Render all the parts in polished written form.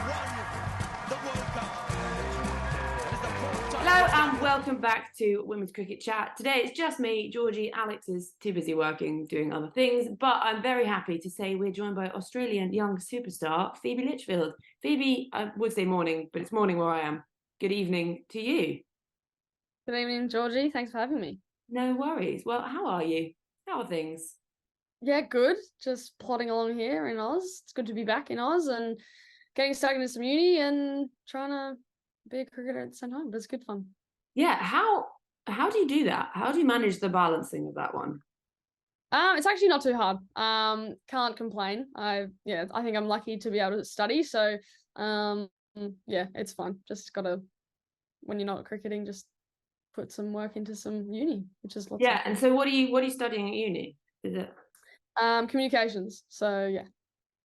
won the World Cup. It is the fourth time. Hello and welcome back to Women's Cricket Chat. Today it's just me, Georgie. Alex is too busy working, doing other things, but I'm very happy to say we're joined by Australian young superstar Phoebe Litchfield. Phoebe, I would say morning, but it's morning where I am. Good evening to you. Good evening, Georgie. Thanks for having me. No worries. Well, how are you? How are things? Yeah, good. Just plodding along here in Oz. It's good to be back in Oz and getting stuck into some uni and trying to be a cricketer at the same time. But it's good fun. Yeah, how do you do that? How do you manage the balancing of that one? It's actually not too hard. Can't complain. I think I'm lucky to be able to study. So, yeah, it's fun. Just gotta, when you're not cricketing, just put some work into some uni, which is lots of fun. And so what are you studying at uni? Is it communications? So yeah.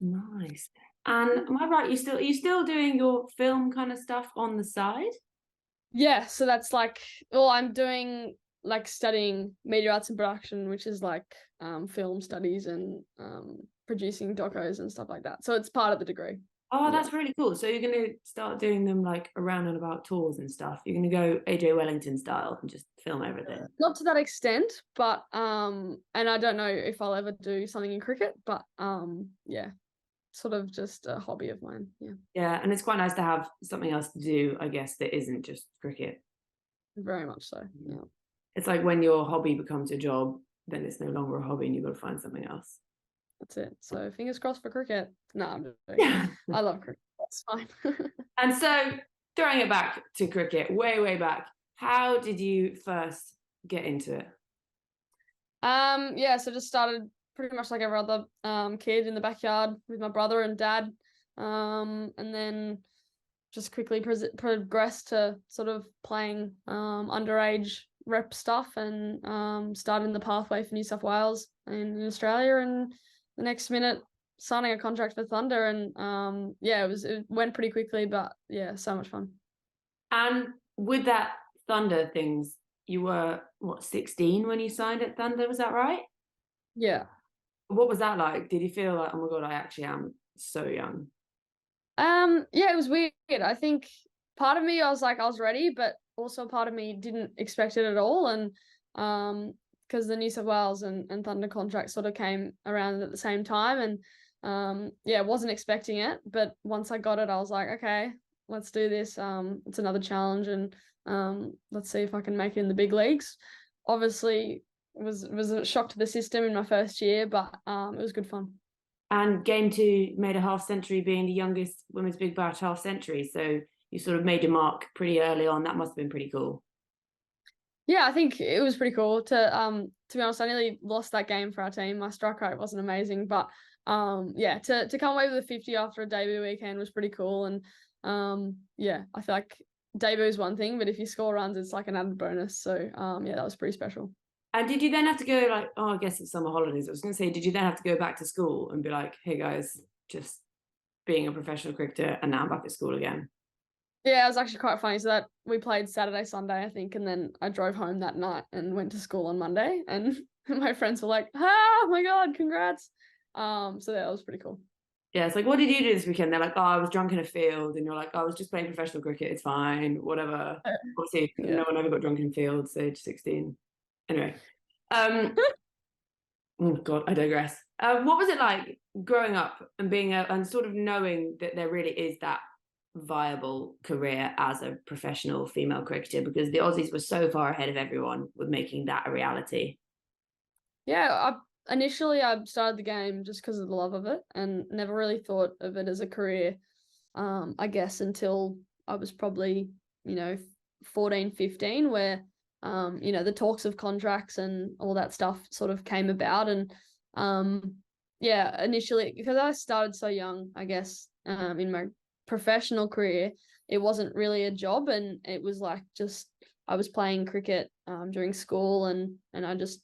nice? And am I right? Are you still doing your film kind of stuff on the side? Yeah, so that's I'm doing studying media arts and production, which is film studies and producing docos and stuff like that. So it's part of the degree. Oh, that's really cool. So you're going to start doing them like around and about tours and stuff. You're going to go AJ Wellington style and just film everything. Not to that extent, but and I don't know if I'll ever do something in cricket, but yeah, sort of just a hobby of mine. Yeah. Yeah, and it's quite nice to have something else to do, I guess, that isn't just cricket. Very much so. Yeah. It's like when your hobby becomes your job, then it's no longer a hobby and you've got to find something else. That's it. So fingers crossed for cricket. No, I'm just joking. I love cricket. That's fine. And so throwing it back to cricket, way back, how did you first get into it? So just started pretty much like every other kid in the backyard with my brother and dad. And then just quickly progressed to sort of playing underage rep stuff and starting the pathway for New South Wales in Australia, and the next minute signing a contract for Thunder, and it went pretty quickly, but yeah, so much fun. And with that Thunder things, you were 16 when you signed at Thunder, was that right? Yeah. What was that like? Did you feel like, oh my god, I actually am so young? Yeah, it was weird. I think part of me I was ready, but also part of me didn't expect it at all. And because the New South Wales and Thunder contract sort of came around at the same time, and wasn't expecting it. But once I got it, I was like, okay, let's do this. It's another challenge, and let's see if I can make it in the big leagues. Obviously, it was a shock to the system in my first year, but it was good fun. And Game 2 made a half century, being the youngest women's big bash half century. So you sort of made your mark pretty early on. That must have been pretty cool. Yeah, I think it was pretty cool. To be honest, I nearly lost that game for our team. My strike rate wasn't amazing, but to come away with a 50 after a debut weekend was pretty cool. And I feel like debut is one thing, but if you score runs, it's like an added bonus. So that was pretty special. And did you then have to go I guess it's summer holidays. I was going to say, did you then have to go back to school and be like, hey guys, just being a professional cricketer and now I'm back at school again? Yeah, it was actually quite funny. So that we played Saturday, Sunday, I think, and then I drove home that night and went to school on Monday, and my friends were like, oh my God, congrats. So that was pretty cool. Yeah, it's like, what did you do this weekend? They're like, oh, I was drunk in a field. And you're like, oh, I was just playing professional cricket. It's fine, whatever. Obviously, no one ever got drunk in fields, age 16. Anyway. Oh, God, I digress. What was it like growing up and being and sort of knowing that there really is that viable career as a professional female cricketer? Because the Aussies were so far ahead of everyone with making that a reality. Yeah, initially I started the game just because of the love of it and never really thought of it as a career, I guess, until I was probably, 14, 15, where, the talks of contracts and all that stuff sort of came about. And, initially, because I started so young, I guess, in my professional career, it wasn't really a job, and it was like just I was playing cricket during school, and I just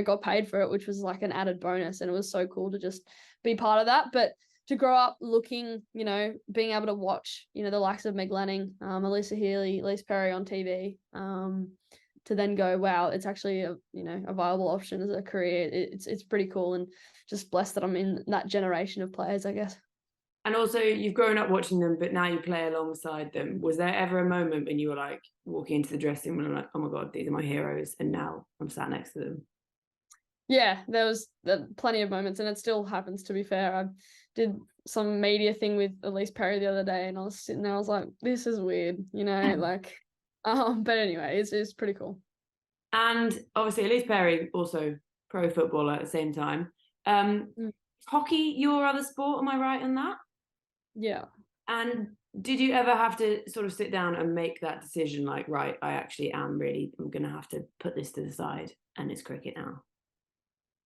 got paid for it, which was like an added bonus, and it was so cool to just be part of that. But to grow up looking, being able to watch, the likes of Meg Lanning, Alyssa Healy, Elise Perry on TV, to then go, wow, it's actually a viable option as a career. It's pretty cool, and just blessed that I'm in that generation of players, I guess. And also, you've grown up watching them, but now you play alongside them. Was there ever a moment when you were like walking into the dressing room and like, oh my God, these are my heroes, and now I'm sat next to them? Yeah, there was plenty of moments, and it still happens, to be fair. I did some media thing with Elise Perry the other day, and I was sitting there, I was like, this is weird, like, but anyway, it's pretty cool. And obviously, Elise Perry, also pro footballer at the same time. Hockey, your other sport, am I right in that? Yeah. And did you ever have to sort of sit down and make that decision, like, right, I'm going to have to put this to the side and it's cricket now?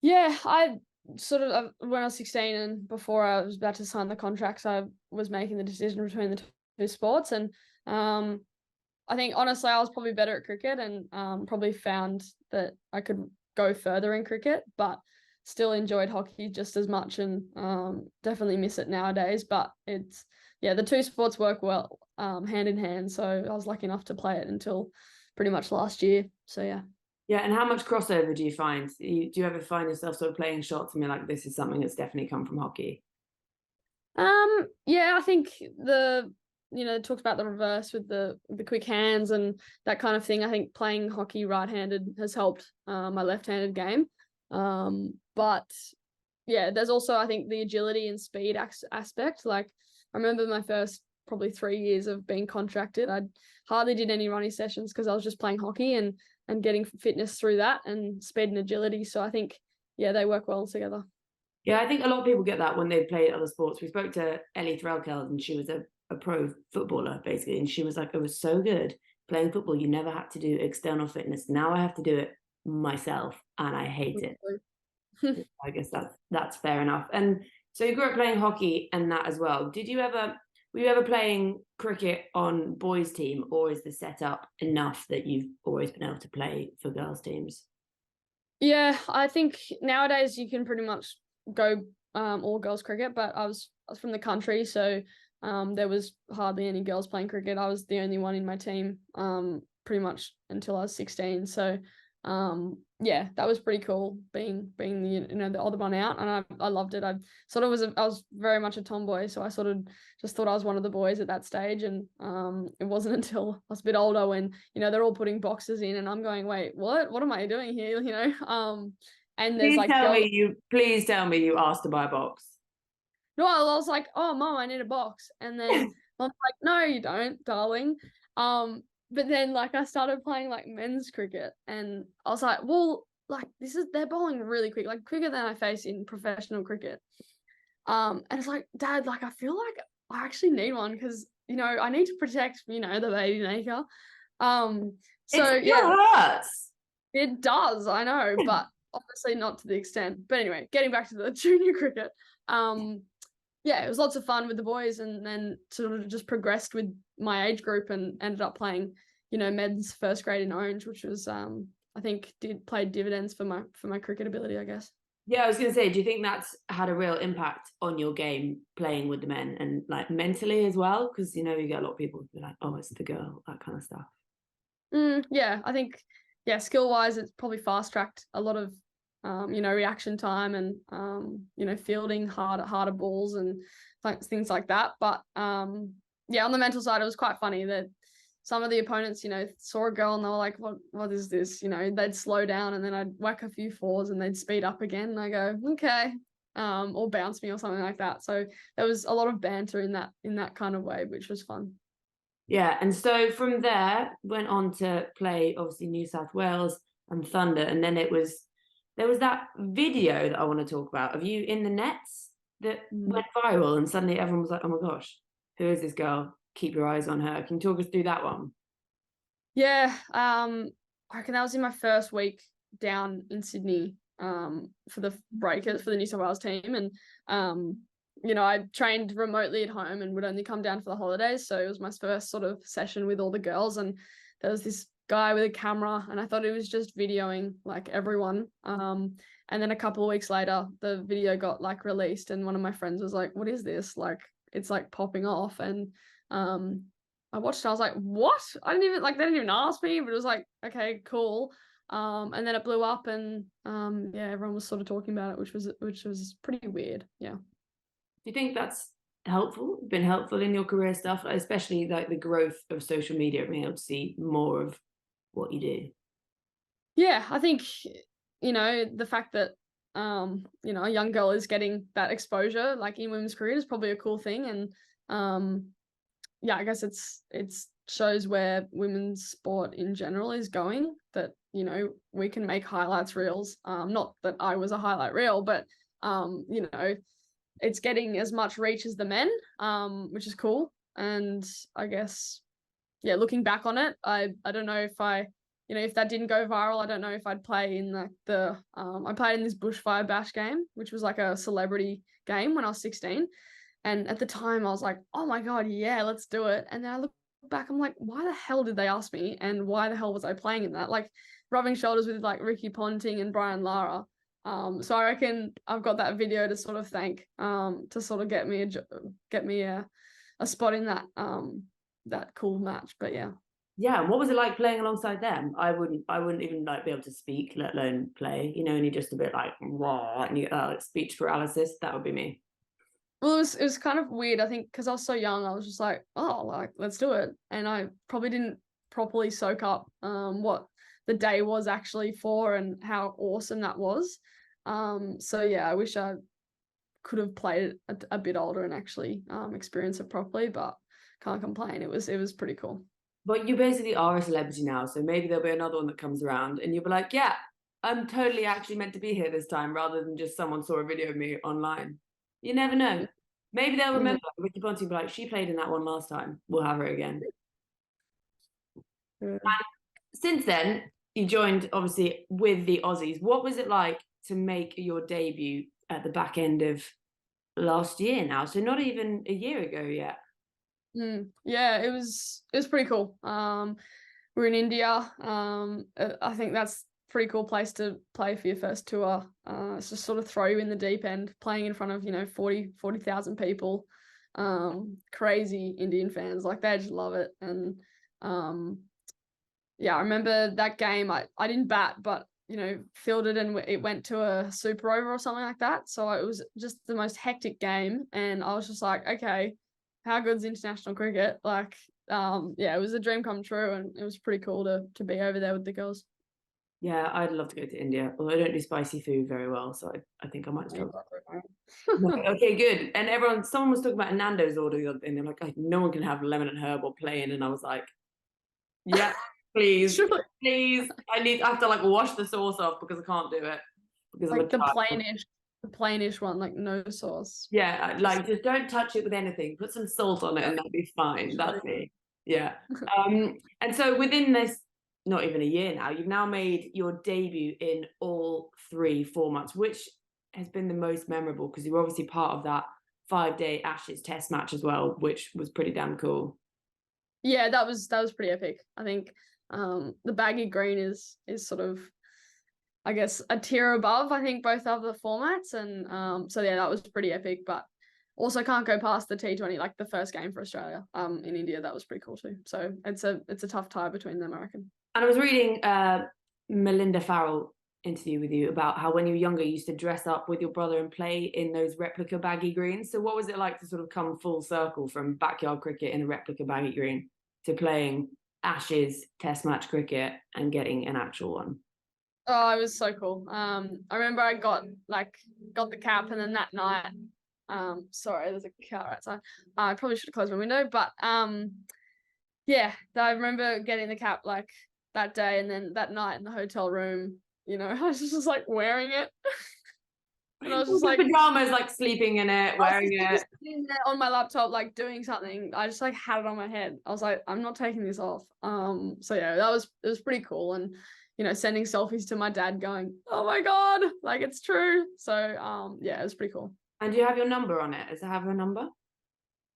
Yeah, I sort of, when I was 16 and before I was about to sign the contracts, I was making the decision between the two sports. And I think, honestly, I was probably better at cricket and probably found that I could go further in cricket, but still enjoyed hockey just as much, and definitely miss it nowadays. But the two sports work well hand in hand. So I was lucky enough to play it until pretty much last year. So yeah. Yeah, and how much crossover do you find? Do you ever find yourself sort of playing shots and be like, this is something that's definitely come from hockey? Yeah, I think it talks about the reverse with the quick hands and that kind of thing. I think playing hockey right-handed has helped my left-handed game. But yeah, there's also, I think, the agility and speed aspect. Like, I remember my first probably 3 years of being contracted, I hardly did any running sessions because I was just playing hockey and getting fitness through that, and speed and agility. So I think, yeah, they work well together. Yeah, I think a lot of people get that when they play other sports. We spoke to Ellie Threlkeld, and she was a pro footballer, basically, and she was like, it was so good playing football. You never had to do external fitness. Now I have to do it myself, and I hate it. I guess that's fair enough. And so you grew up playing hockey and that as well. Were you ever playing cricket on boys' team, or is the setup enough that you've always been able to play for girls' teams? Yeah, I think nowadays you can pretty much go all girls cricket, but I was from the country, so there was hardly any girls playing cricket. I was the only one in my team pretty much until I was 16. So yeah, that was pretty cool being the other one out, and I loved it. I was very much a tomboy, so I sort of just thought I was one of the boys at that stage, and it wasn't until I was a bit older when they're all putting boxes in, and I'm going, wait, what am I doing here? And there's Please tell me you asked to buy a box. No, I was like, oh, Mom, I need a box. And then Mom's like, no, you don't, darling. But then like I started playing like men's cricket, and I was like, well, like they're bowling really quick, like quicker than I face in professional cricket. And it's like, Dad, like I feel like I actually need one because I need to protect the baby maker. So hurts. It does, I know, but obviously not to the extent. But anyway, getting back to the junior cricket, yeah, it was lots of fun with the boys, and then sort of just progressed with my age group and ended up playing, men's first grade in Orange, which was I think played dividends for my cricket ability, I guess. Yeah, I was going to say, do you think that's had a real impact on your game playing with the men and like mentally as well? Because you get a lot of people who be like, oh, it's the girl, that kind of stuff. Yeah, I think skill wise, it's probably fast tracked a lot of reaction time and fielding harder balls and things like that. But on the mental side, it was quite funny that some of the opponents saw a girl and they were like, what is this? They'd slow down, and then I'd whack a few fours and they'd speed up again, and I go, okay, or bounce me or something like that. So there was a lot of banter in that kind of way, which was fun. Yeah, and so from there went on to play obviously New South Wales and Thunder, and then there was that video that I want to talk about of you in the nets that went viral, and suddenly everyone was like, oh my gosh, who is this girl? Keep your eyes on her. Can you talk us through that one? Yeah, I reckon that was in my first week down in Sydney for the breakers for the New South Wales team, and I trained remotely at home and would only come down for the holidays, so it was my first sort of session with all the girls, and there was this guy with a camera, and I thought he was just videoing like everyone, and then a couple of weeks later the video got like released, and one of my friends was like, what is this, like it's like popping off, and I watched it, I was like, what? I didn't even, like, they didn't even ask me, but it was like, okay, cool. And then it blew up, and everyone was sort of talking about it, which was pretty weird. Yeah. Do you think that's been helpful in your career stuff, especially like the growth of social media, being able to see more of what you do? Yeah, I think, the fact that a young girl is getting that exposure like in women's career is probably a cool thing. And yeah, I guess it's shows where women's sport in general is going, that we can make highlights reels. Not that I was a highlight reel, but it's getting as much reach as the men, which is cool. And I guess, yeah, looking back on it, I don't know if if that didn't go viral, I don't know if I'd play in I played in this bushfire bash game, which was like a celebrity game when I was 16. And at the time I was like, oh my God, yeah, let's do it. And then I look back, I'm like, why the hell did they ask me? And why the hell was I playing in that? Like rubbing shoulders with like Ricky Ponting and Brian Lara. So I reckon I've got that video to sort of thank, to sort of get me a spot in that cool match. But yeah. Yeah, and what was it like playing alongside them? I wouldn't even like be able to speak, let alone play, and you're just a bit like raw and you speech paralysis. That would be me. Well, it was kind of weird, I think, because I was so young. I was just like, oh, like, let's do it. And I probably didn't properly soak up what the day was actually for and how awesome that was. So yeah, I wish I could have played it a bit older and actually experience it properly, but can't complain. It was pretty cool. But you basically are a celebrity now, so maybe there'll be another one that comes around and you'll be like, yeah, I'm totally actually meant to be here this time, rather than just someone saw a video of me online. You never know. Maybe they'll remember Ricky Ponting, be like, she played in that one last time. We'll have her again. Yeah. Since then, you joined obviously with the Aussies. What was it like to make your debut at the back end of last year now? So not even a year ago yet. Yeah, it was pretty cool. We're in India. I think that's a pretty cool place to play for your first tour. It's just sort of throw you in the deep end, playing in front of 40,000 people, crazy Indian fans, like they just love it. And yeah, I remember that game. I didn't bat, but fielded, and it went to a super over or something like that. So it was just the most hectic game, and I was just like, okay, how good's international cricket? Like, yeah, it was a dream come true, and it was pretty cool to be over there with the girls. Yeah, I'd love to go to India, although I don't do spicy food very well, so I think I might struggle. Okay, good. And someone was talking about a Nando's order the other day, and they're like, no one can have lemon and herb or plain, and I was like, yeah, please, please. I have to like wash the sauce off because I can't do it. Because like the plainish one, like no sauce. Yeah, like just don't touch it with anything. Put some salt on it and that'll be fine. That's me. Yeah. And so within this, not even a year now, you've now made your debut in all 3 formats, which has been the most memorable because you were obviously part of that 5-day Ashes Test match as well, which was pretty damn cool. Yeah, that was pretty epic. I think the baggy green is sort of, I guess, a tier above, I think, both of the formats. And so yeah, that was pretty epic, but also can't go past the T20, like the first game for Australia in India. That was pretty cool too. So it's a tough tie between them, I reckon. And I was reading Melinda Farrell interview with you about how when you were younger you used to dress up with your brother and play in those replica baggy greens. So what was it like to sort of come full circle from backyard cricket in a replica baggy green to playing Ashes Test match cricket and getting an actual one? Oh, it was so cool. I remember I got the cap, and then that night, sorry, there's a car outside. I probably should have closed my window, but yeah, I remember getting the cap like that day, and then that night in the hotel room, I was just like wearing it. And I was just like pajamas, like sleeping in it, wearing it on my laptop, like doing something. I just like had it on my head. I was like, I'm not taking this off. So yeah, it was pretty cool. And sending selfies to my dad going, oh my God, like it's true. So yeah, it was pretty cool. And do you have your number on it? Does it have a number?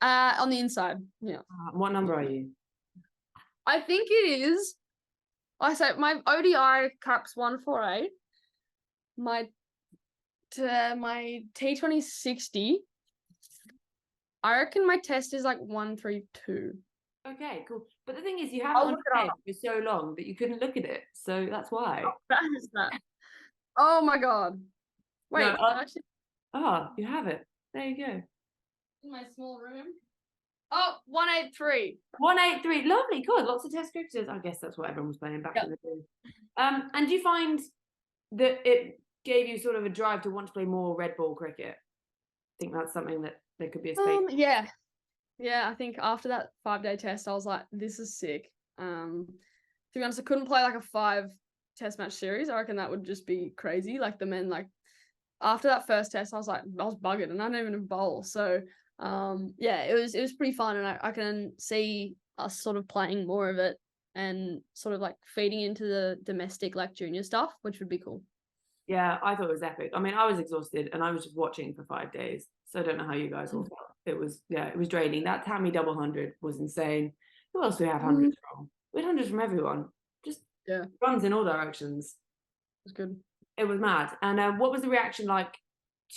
On the inside, yeah. What number are you? I think it is. I say my ODI cap's 148. My T20 60. I reckon my test is like 132. Okay, cool. But the thing is, you have it on your head for so long that you couldn't look at it. So that's why. Oh, that is that. Oh my God. Wait, no, actually. Oh, you have it. There you go. in my small room. Oh, 183. 183, lovely, good. Lots of Test cricketers. I guess that's what everyone was playing back in the day. And do you find that it gave you sort of a drive to want to play more red ball cricket? I think that's something that there could be a space. Yeah. I think after that 5-day test, I was like, this is sick. To be honest, I couldn't play like a 5 test match series. I reckon that would just be crazy. Like the men, like after that first test, I was buggered, and I didn't even bowl. So it was pretty fun, and I can see us sort of playing more of it and sort of like feeding into the domestic like junior stuff, which would be cool. Yeah, I thought it was epic. I mean, I was exhausted and I was just watching for 5 days. So I don't know how you guys all felt. It was draining. That Tammy double 100 was insane. Who else do we have hundreds from? We had hundreds from everyone. Just runs in all directions. It was good. It was mad. And what was the reaction like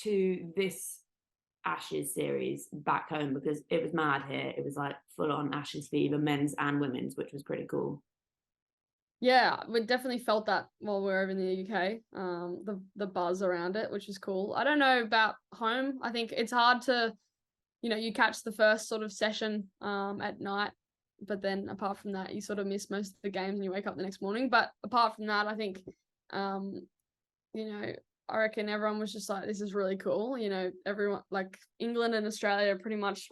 to this Ashes series back home? Because it was mad here. It was like full on Ashes fever, men's and women's, which was pretty cool. Yeah, we definitely felt that while we were over in the UK. The buzz around it, which is cool. I don't know about home. I think it's hard to, you catch the first sort of session at night, but then apart from that, you sort of miss most of the games and you wake up the next morning. But apart from that, I think, I reckon everyone was just like, this is really cool. Everyone, like England and Australia are pretty much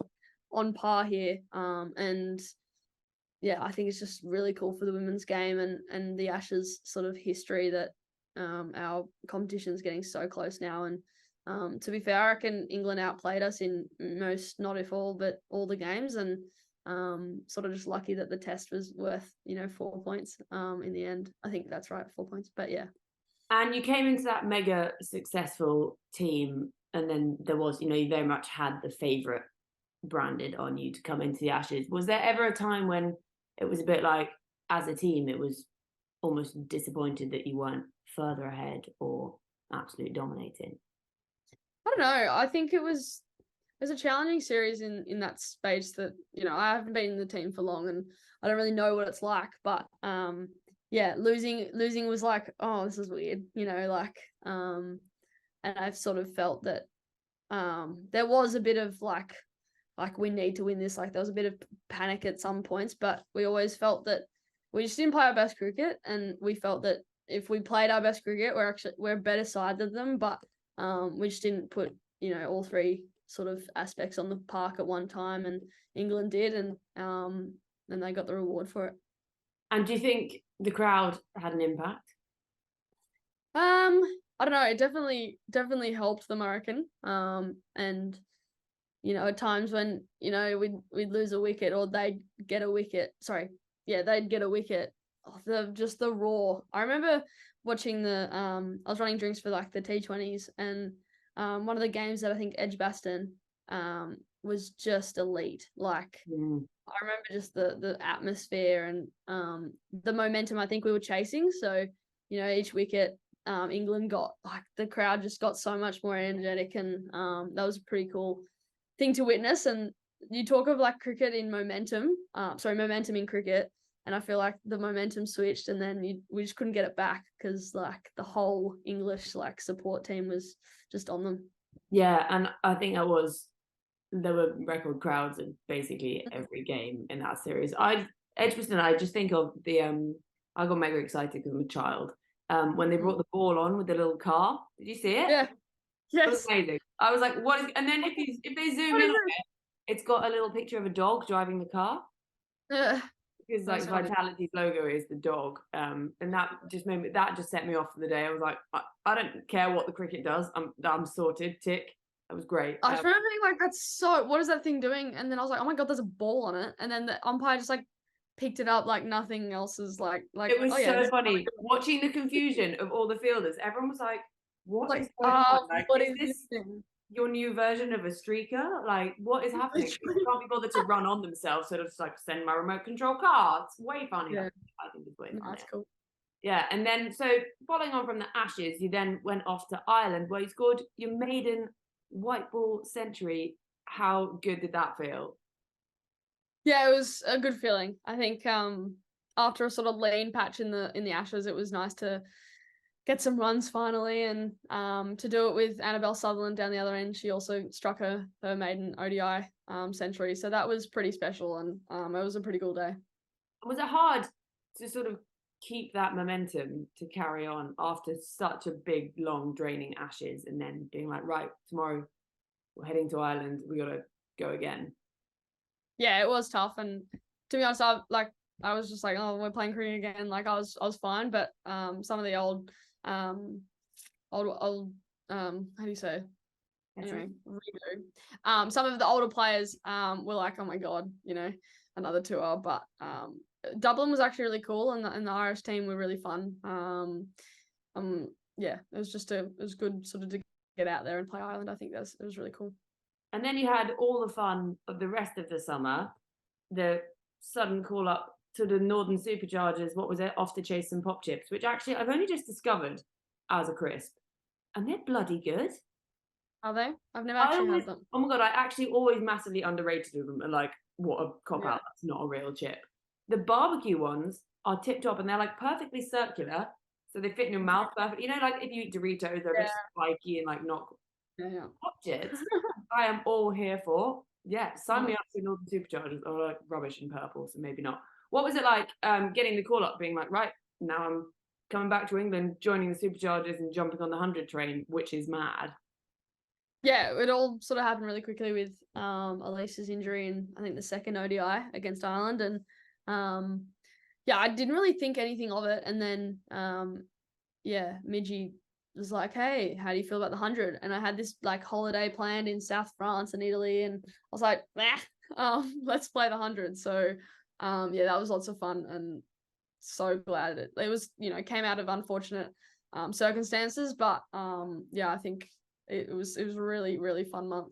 on par here. And yeah, I think it's just really cool for the women's game and the Ashes sort of history that our competition's getting so close now. And to be fair, I reckon England outplayed us in most, not if all, but all the games. And sort of just lucky that the test was worth, 4 points in the end. I think that's right, 4 points. But yeah. And you came into that mega successful team, and then there was, you very much had the favourite branded on you to come into the Ashes. Was there ever a time when it was a bit like, as a team, it was almost disappointed that you weren't further ahead or absolutely dominating? I don't know. I think it was a challenging series in that space that, I haven't been in the team for long and I don't really know what it's like. But losing was like, oh, this is weird, and I've sort of felt that there was a bit of like we need to win this. Like there was a bit of panic at some points, but we always felt that we just didn't play our best cricket, and we felt that if we played our best cricket, we're a better side than them. But we just didn't put all three sort of aspects on the park at one time, and England did, and they got the reward for it. And do you think the crowd had an impact? I don't know. It definitely helped them, I reckon. And at times when we'd lose a wicket or they'd get a wicket. They'd get a wicket. Oh, the roar. I remember watching I was running drinks for like the T20s, and one of the games that I think Edgbaston was just elite. Like I remember just the atmosphere and the momentum I think we were chasing. So each wicket England got, like the crowd just got so much more energetic, and that was a pretty cool thing to witness. And you talk of like cricket in momentum in cricket, and I feel like the momentum switched, and then we just couldn't get it back because like the whole English like support team was just on them. Yeah, and I think there were record crowds in basically every game in that series. Edgbaston, I just think of I got mega excited because I'm a child. When they brought the ball on with the little car. Did you see it? Yeah. Yes. It was amazing. I was like, what is, and then if they zoom in on it, it's got a little picture of a dog driving the car. Because like Vitality's logo is the dog. And that just set me off for the day. I was like, I don't care what the cricket does. I'm sorted. Tick. That was great. I remember being like, what is that thing doing? And then I was like, oh my God, there's a ball on it. And then the umpire just like picked it up like nothing else is like it was so funny watching the confusion of all the fielders. Everyone was like, what is going on? Like, what is this your new version of a streaker? Like, what is happening? People can't be bothered to run on themselves, so just like send my remote control car. It's way funny. Yeah. I think it's way funny. That's cool. Yeah, and then so following on from the Ashes, you then went off to Ireland where you scored your maiden white ball century. How good did that feel? Yeah, it was a good feeling. I think after a sort of lean patch in the Ashes, it was nice to get some runs finally, and to do it with Annabelle Sutherland down the other end. She also struck her maiden ODI century, so that was pretty special, and it was a pretty cool day. Was it hard to sort of keep that momentum to carry on after such a big, long, draining Ashes, and then being like, right, tomorrow we're heading to Ireland, we gotta go again? Yeah, it was tough, and to be honest, I was just like, oh, we're playing cricket again. Like I was fine, but some of the old how do you say? Anyway, some of the older players were like, oh my god, another tour. But Dublin was actually really cool, and the Irish team were really fun. Yeah, it was good sort of to get out there and play Ireland. I think it was really cool. And then you had all the fun of the rest of the summer, the sudden call up to the Northern Superchargers. What was it? Off to chase some pop chips, which actually I've only just discovered as a crisp, and they're bloody good. Are they? I've never actually had them. Oh my god, I actually always massively underrated them and like, what a cop out. That's not a real chip. The barbecue ones are tip top, and they're like perfectly circular, so they fit in your mouth perfectly. Like if you eat Doritos, they're just spiky and like not. Pop chips. I am all here for. Yeah, sign me up to Northern Superchargers. Or like rubbish in purple, so maybe not. What was it like getting the call up, being like, right, now I'm coming back to England, joining the Superchargers and jumping on the 100 train, which is mad? Yeah, it all sort of happened really quickly with Elise's injury and I think the second ODI against Ireland, and yeah, I didn't really think anything of it, and then Midgie was like, hey, how do you feel about the 100? And I had this like holiday planned in South France and Italy, and I was like, let's play the 100. So that was lots of fun, and so glad it was, came out of unfortunate circumstances, but I think it was a really, really fun month.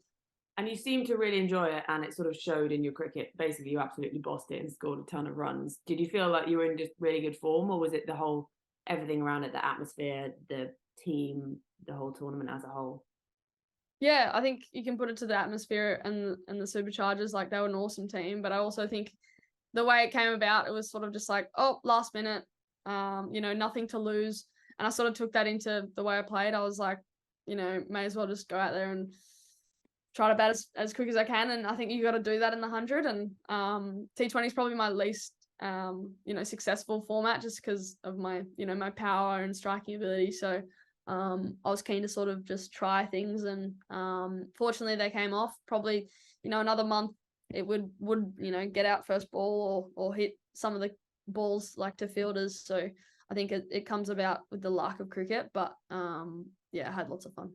And you seemed to really enjoy it, and it sort of showed in your cricket. Basically, you absolutely bossed it and scored a ton of runs. Did you feel like you were in just really good form, or was it the whole everything around it, the atmosphere, the team, the whole tournament as a whole? Yeah, I think you can put it to the atmosphere and the Superchargers. Like, they were an awesome team, but I also think the way it came about, it was sort of just like, oh, last minute, nothing to lose. And I sort of took that into the way I played. I was like, may as well just go out there and try to bat as quick as I can. And I think you got to do that in the 100. And T20 is probably my least, successful format, just because of my, my power and striking ability. So I was keen to sort of just try things, and fortunately they came off. Probably, another month it would get out first ball or hit some of the balls like to fielders. So I think it comes about with the luck of cricket, but I had lots of fun.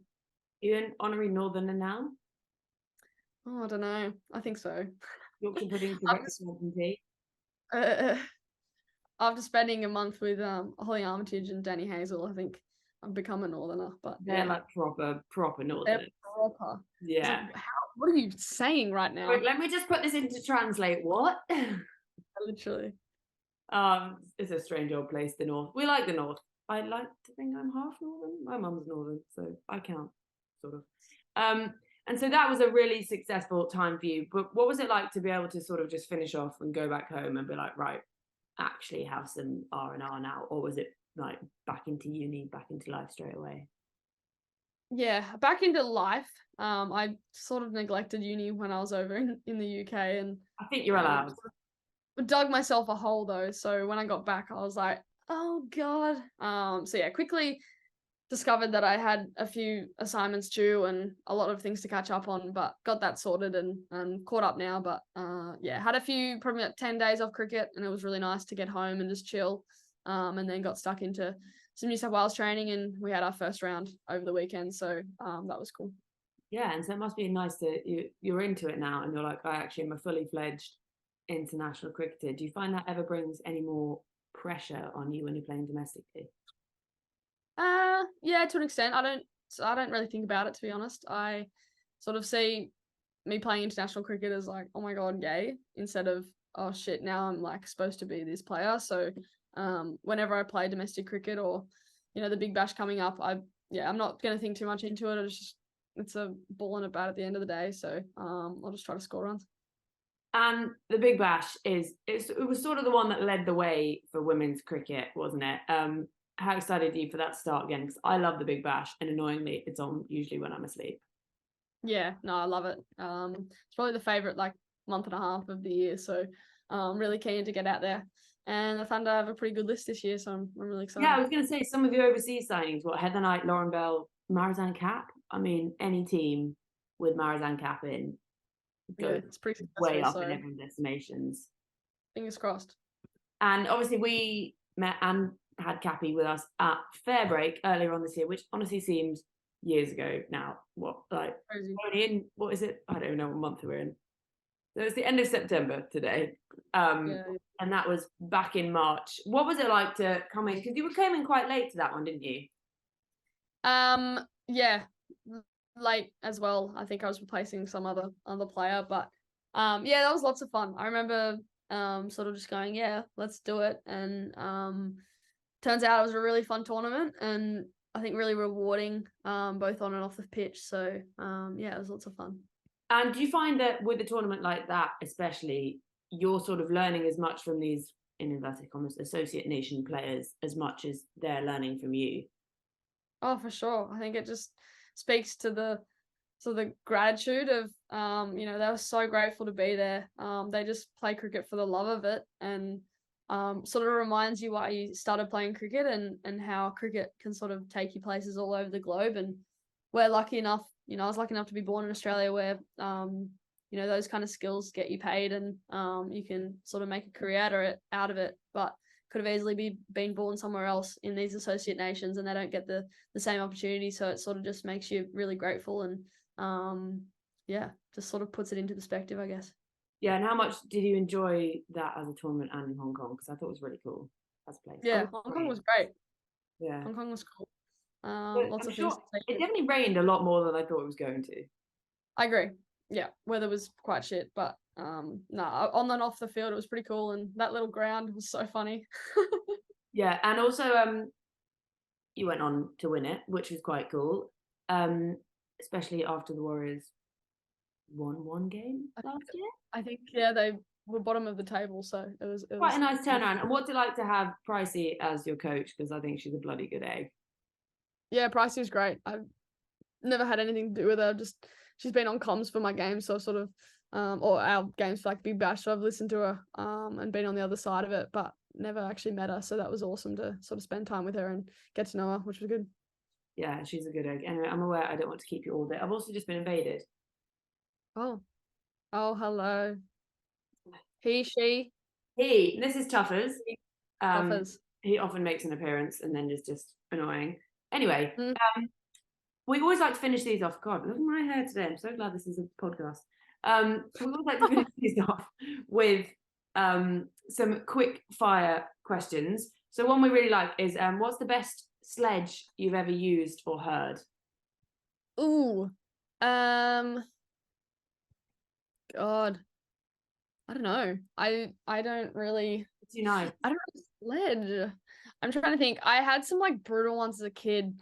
You an honorary Northerner now? Oh, I don't know. I think so. Yorkshire pudding to breakfast and tea. After spending a month with Holly Armitage and Danny Hazel, I think I've become a Northerner. But they're like proper Northerners. They're proper. Yeah. Like, what are you saying right now? Wait, let me just put this into translate. What? Literally. It's a strange old place, the North. We like the North. I like to think I'm half Northern. My mum's Northern, so I count, sort of. And so that was a really successful time for you. But what was it like to be able to sort of just finish off and go back home and be like, right, actually have some R&R now? Or was it like back into uni, back into life straight away? Yeah, back into life. I sort of neglected uni when I was over in the UK, and I think you're allowed. Dug myself a hole though. So when I got back, I was like, oh god. Quickly discovered that I had a few assignments due and a lot of things to catch up on, but got that sorted and caught up now. But had a few, probably like 10 days off cricket, and it was really nice to get home and just chill. And then got stuck into some New South Wales training, and we had our first round over the weekend. So that was cool. Yeah, and so it must be nice you're into it now, and you're like, I actually am a fully fledged international cricketer. Do you find that ever brings any more pressure on you when you're playing domestically? Yeah, to an extent. I don't really think about it, to be honest. I sort of see me playing international cricket as like, oh my god, yay, instead of, oh shit, now I'm like supposed to be this player. So whenever I play domestic cricket or the Big Bash coming up, I'm not going to think too much into it. It's a ball and a bat at the end of the day. So I'll just try to score runs. And the Big Bash it was sort of the one that led the way for women's cricket, wasn't it? how excited are you for that to start again? Because I love the Big Bash, and annoyingly, it's on usually when I'm asleep. Yeah, no, I love it. It's probably the favorite like month and a half of the year, so really keen to get out there. And the Thunder have a pretty good list this year, so I'm really excited. Yeah, I was going to say some of your overseas signings. What, Heather Knight, Lauren Bell, Marizanne Kapp? I mean, any team with Marizanne Kapp in goes it's pretty way successful, up in so everyone's estimations. fingers crossed. And obviously, we met and had Cappy with us at Fair Break earlier on this year, which honestly seems years ago now. What, like, Crazy. only in, what is it? I don't know what month we're in. So it's the end of September today. And that was back in March. What was it like to come in? Because you were coming quite late to that one, didn't you? Yeah, late as well. I think I was replacing some other player, but yeah, that was lots of fun. I remember sort of just going, yeah, let's do it. And turns out it was a really fun tournament, and I think really rewarding, both on and off the pitch. So yeah, it was lots of fun. And do you find that with a tournament like that, especially, you're sort of learning as much from these, in inverted commas, associate nation players as much as they're learning from you? Oh, for sure. I think it just speaks to the gratitude of you know, they were so grateful to be there. They just play cricket for the love of it, and sort of reminds you why you started playing cricket, and how cricket can sort of take you places all over the globe. And we're lucky enough, you know, I was lucky enough to be born in Australia, where you know, those kind of skills get you paid, and you can sort of make a career out of it. But could have easily been born somewhere else in these associate nations, and they don't get the same opportunity. So it sort of just makes you really grateful, and yeah, just sort of puts it into perspective, I guess. Yeah, and how much did you enjoy that as a tournament and in Hong Kong? Because I thought it was really cool as a place. Yeah, Hong Kong was great. Yeah, Hong Kong was cool. but Lots I'm of sure things to take it in. definitely rained a lot more than I thought it was going to. I agree. Yeah, weather was quite shit, but no, on and off the field it was pretty cool, and that little ground was so funny. Yeah, and also you went on to win it, which was quite cool. Especially after the Warriors won one game last year. I think yeah, they were bottom of the table, so it was Quite a nice turnaround. And what's it like to have Pricey as your coach? Because I think she's a bloody good egg. Yeah, Pricey was great. I've never had anything to do with her. Just she's been on comms for my games, so I've sort of or our games for like Big Bash, so I've listened to her and been on the other side of it, but never actually met her. So that was awesome to sort of spend time with her and get to know her, which was good. Yeah, she's a good egg. Anyway, I'm aware I don't want to keep you all day. I've also just been invaded. Oh, hello. He, she. This is Tuffers. Tuffers. He often makes an appearance and then is just annoying. Anyway, Mm. We always like to finish these off. God, look at my hair today. I'm so glad this is a podcast. We always like to finish these off with some quick fire questions. So one we really like is, what's the best sledge you've ever used or heard? Ooh. God. I don't know. I don't really. Too nice. I don't know sledge. I'm trying to think. I had some like brutal ones as a kid,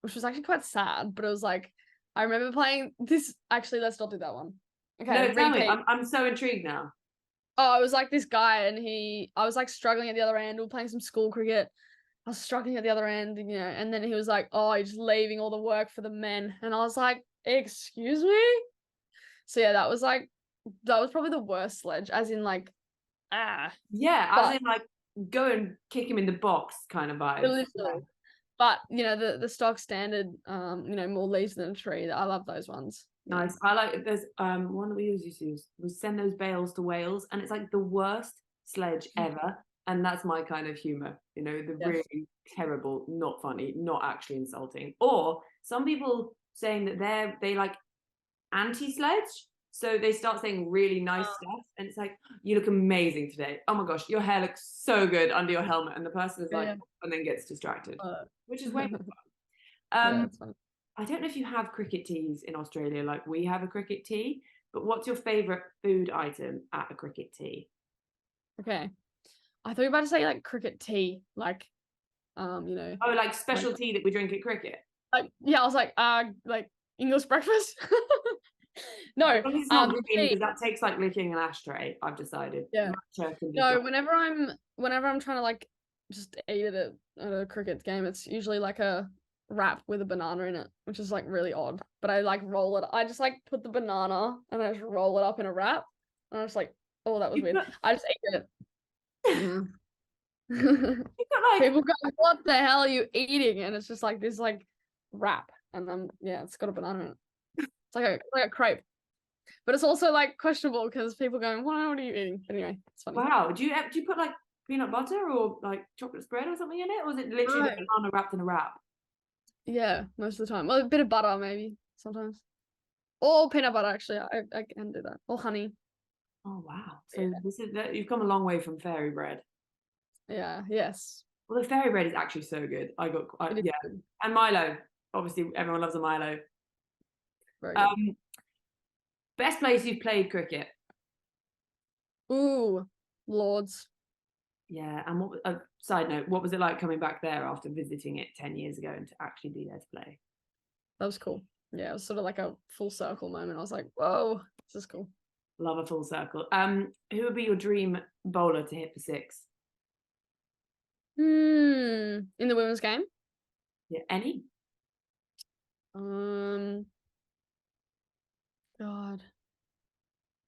which was actually quite sad. But it was like I remember playing this. Actually, let's not do that one. Okay. No, tell me. I'm so intrigued now. Oh, it was like this guy, and I was like struggling at the other end. We were playing some school cricket. I was struggling at the other end, you know, and then he was like, "Oh, you're just leaving all the work for the men," and I was like, "Excuse me." So yeah, that was probably the worst sledge, as in like, Yeah, but, as in like go and kick him in the box kind of vibe. literally. Yeah. But you know, the stock standard, you know, more leaves than a tree. I love those ones. Nice. I like there's one that we always used to use was send those bales to Wales, and it's like the worst sledge ever. And that's my kind of humor, you know, the really terrible, not funny, not actually insulting. Or some people saying that they like anti-sledge. So they start saying really nice stuff, and it's like, you look amazing today. Oh my gosh, your hair looks so good under your helmet. And the person is like, and then gets distracted, which is way more fun. It's fun. I don't know if you have cricket teas in Australia like we have a cricket tea, but what's your favourite food item at a cricket tea? Okay. I thought you were about to say like cricket tea, like, you know. Oh, like special tea that we drink at cricket? Like, yeah, I was like English breakfast. No, it's not green because that takes like licking an ashtray, I've decided. Yeah. No, whenever I'm trying to like just eat it at a cricket game. It's usually like a wrap with a banana in it, which is like really odd. But I like roll it. I just like put the banana and I just roll it up in a wrap. And I was like, oh, that was weird. I just ate it. Mm. People go, what the hell are you eating? And it's just like this like wrap. And then yeah, it's got a banana in it. It's like a crepe. But it's also like questionable because people going, wow, what are you eating? But anyway, it's funny. Wow. Do you put like peanut butter or like chocolate spread or something in it? Or is it literally the banana wrapped in a wrap? Yeah, most of the time. Well, a bit of butter maybe sometimes. Or peanut butter actually. I can do that. Or honey. Oh wow. So this is that you've come a long way from fairy bread. Yeah, yes. Well, the fairy bread is actually so good. It is Yeah. good. And Milo. Obviously everyone loves a Milo. Very good. Best place you've played cricket. Ooh, Lords. Yeah, and what? Side note, what was it like coming back there after visiting it 10 years ago and to actually be there to play? That was cool. Yeah, it was sort of like a full circle moment. I was like, whoa, this is cool. Love a full circle. Who would be your dream bowler to hit for six? In the women's game? Yeah, any? God.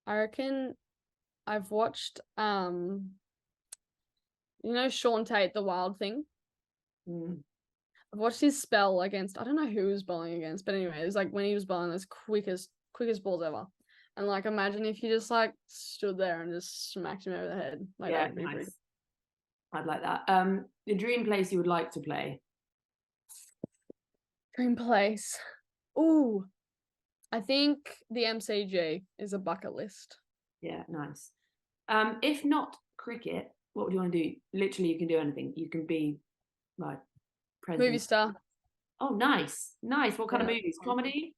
I reckon I've watched you know Sean Tate, the Wild Thing? I've watched his spell against, I don't know who he was bowling against, but anyway, it was like when he was bowling as quickest balls ever. And like imagine if you just like stood there and just smacked him over the head. Like Yeah, that would be nice. pretty. I'd like that. The dream place you would like to play? Dream place. Ooh. I think the MCG is a bucket list. Yeah, nice. If not cricket, what would you want to do? Literally, you can do anything. You can be like president. Movie star. Oh, nice. Nice. What kind of Yeah. movies? Comedy?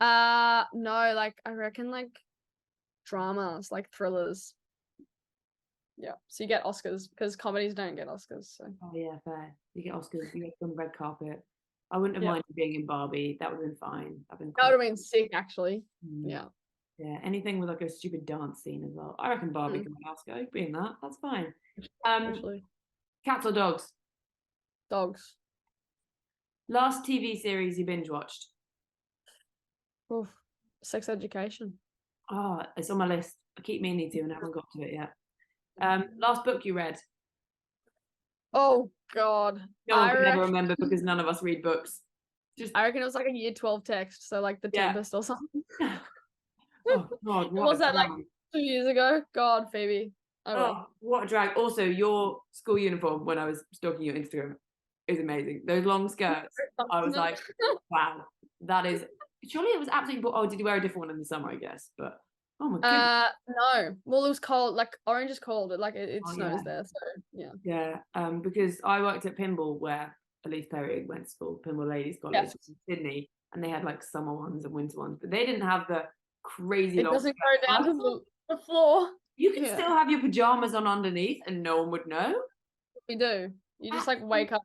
No, like I reckon like dramas, like thrillers. Yeah. So you get Oscars because comedies don't get Oscars. So Oh yeah, fair. You get Oscars, you get on the red carpet. I wouldn't have Yeah. minded being in Barbie. That would have been fine. I've been that would have been sick actually. Yeah. Yeah, anything with like a stupid dance scene as well. I reckon Barbie can win Oscar. Being that, that's fine. Actually. Cats or dogs? Dogs. Last TV series you binge watched? Oof. Sex Education. Oh, it's on my list. I keep meaning to and I haven't got to it yet. Last book you read? Oh God. No one can ever remember because none of us read books. I reckon it was like a year 12 text, so like The Tempest or something. Oh God, what was that like 2 years ago? God, Phoebe. Oh, what a drag. Also, your school uniform when I was stalking your Instagram is amazing. Those long skirts. I was like, wow, that is surely it was absolutely oh, did you wear a different one in the summer, I guess? But oh my goodness. No. Well, it was cold, like orange is cold, like it snows there, so yeah. Yeah. Because I worked at Pymble where Elise Perry went to school, Pymble Ladies College in Sydney, and they had like summer ones and winter ones, but they didn't have the crazy it long doesn't go down to the floor. You can still have your pajamas on underneath and no one would know. We do. You just like wake up,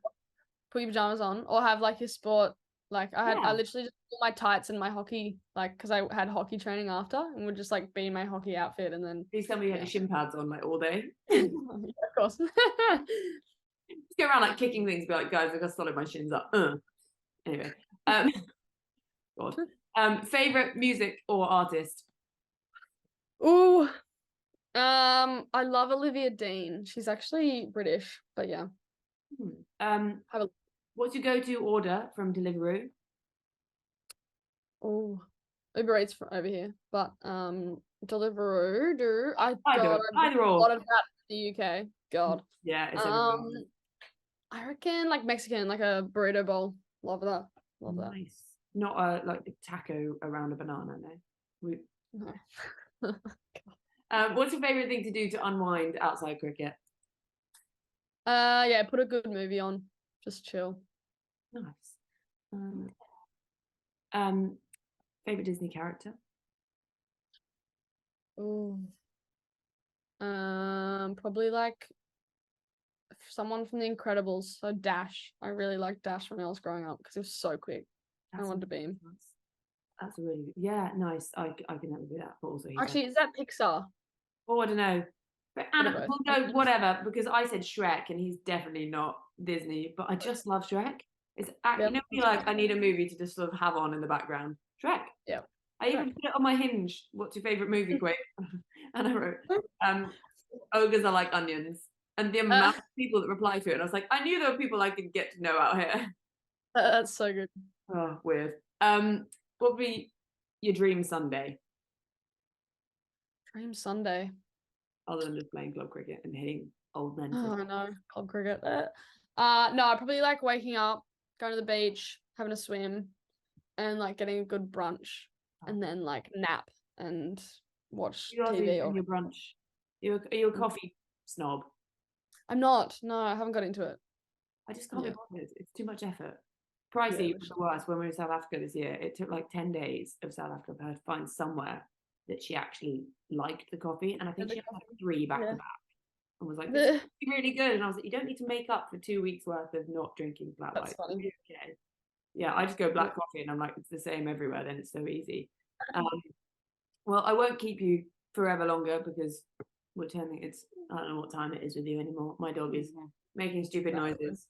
put your pajamas on, or have like your sport. Like I literally just put my tights and my hockey, like because I had hockey training after, and would just like be in my hockey outfit, and then. Please tell me you had your shin pads on like all day. Yeah, of course. Just go around like kicking things, be like, guys, I got solid, my shins up. Anyway, God. Favorite music or artist? Ooh. I love Olivia Dean. She's actually British, but yeah. What's your go-to order from Deliveroo? Oh, Uber Eats from over here, but Deliveroo. Either or. A lot of that in the UK. God. Yeah. It's I reckon like Mexican, like a burrito bowl. Love that. Love that. Nice. Not a like a taco around a banana, no. No. What's your favorite thing to do to unwind outside cricket? Yeah, put a good movie on, just chill. Nice. Favorite Disney character? Ooh. Probably like someone from The Incredibles. So Dash. I really liked Dash when I was growing up because he was so quick. I wanted to be him. That's a really good. Yeah, nice. I can never do that. But also, actually, is that Pixar? Oh, I don't know. But Bit of Anna, both. well, no, whatever, because I said Shrek and he's definitely not Disney, but I just love Shrek. It's Yep, you know, you're like, I need a movie to just sort of have on in the background. Shrek. Yep. I even put it on my Hinge. What's your favorite movie quote? And I wrote, ogres are like onions. And the amount of people that reply to it, and I was like, I knew there were people I could get to know out here. That's so good. Oh, weird. What would be your dream Sunday Dream Sunday. other than just playing club cricket and hitting old men? Oh no, club cricket. No, I probably like waking up, going to the beach, having a swim, and like getting a good brunch, and then like nap and watch You also TV. in your brunch. Are you a coffee snob? I'm not. No, I haven't got into it. I just can't be Yeah. bothered. It's too much effort. Pricey Yeah, was the worst. When we were in South Africa this year, it took like 10 days of South Africa for her to find somewhere that she actually liked the coffee. And I think the she had like 3 back to Yeah. back and was like, this is really good. And I was like, you don't need to make up for 2 weeks worth of not drinking flat That's white. funny. Okay. Yeah, I just go black coffee and I'm like, it's the same everywhere. Then it's so easy. Well, I won't keep you forever longer because we're turning. I don't know what time it is with you anymore. My dog is making stupid noises.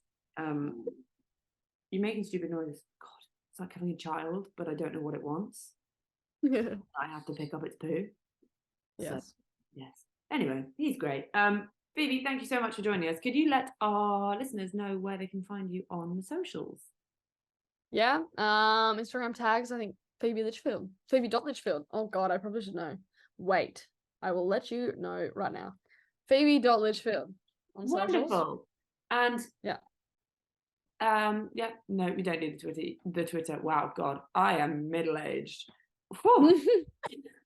You're making stupid noises. God, it's like having a child, but I don't know what it wants. I have to pick up its poo. Yes. So, yes. Anyway, he's great. Phoebe, thank you so much for joining us. Could you let our listeners know where they can find you on the socials? Yeah. Instagram tags, I think Phoebe Litchfield. Phoebe.Litchfield. Oh god, I probably should know. Wait. I will let you know right now. Phoebe.Litchfield on socials. Wonderful. And yeah, no, we don't need the Twitter. Wow, God, I am middle-aged.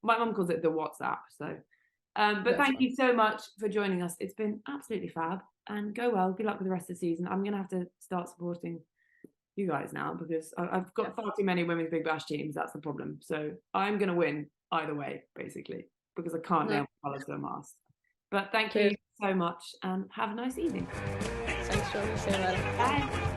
My mum calls it the WhatsApp. So, but thank you so much for joining us. It's been absolutely fab. And go well. Good luck with the rest of the season. I'm gonna have to start supporting you guys now because I've got far too many women's Big Bash teams. That's the problem. So I'm gonna win either way, basically, because I can't nail the colours to a mast. But thank you so much and have a nice evening. Thanks, Jordan. See you later. Bye.